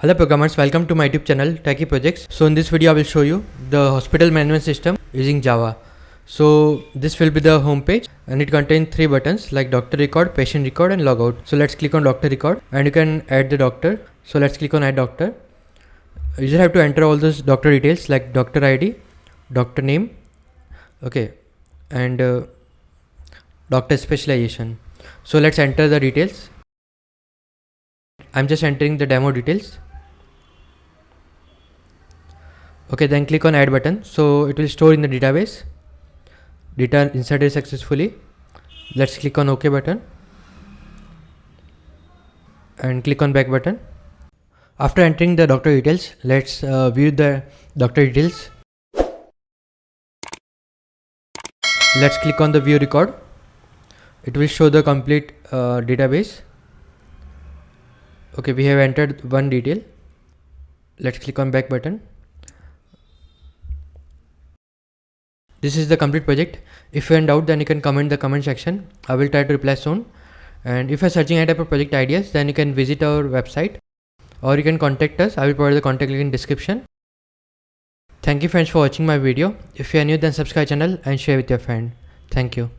Hello programmers, welcome to my YouTube channel Techie Projects. So in this video I will show you the hospital management system using Java. So this will be the home page and it contains 3 buttons like doctor record, patient record and logout. So let's click on doctor record and you can add the doctor. So let's click on add doctor. You just have to enter all those doctor details like doctor ID, doctor name, okay, and doctor specialization. So let's enter the details. I'm just entering the demo details. Okay, then click on add button. So it will store in the database. Data inserted successfully. Let's click on OK button and click on back button. After entering the doctor details, let's view the doctor details. Let's click on the view record. It will show the complete database. Okay, we have entered one detail. Let's click on back button. This is the complete project. If you're in doubt, then you can comment in the comment section. I will try to reply soon. And if you're searching any type of project ideas, then you can visit our website or you can contact us. I will provide the contact link in description. Thank you friends for watching my video. If you are new, then subscribe channel and share with your friend. Thank you.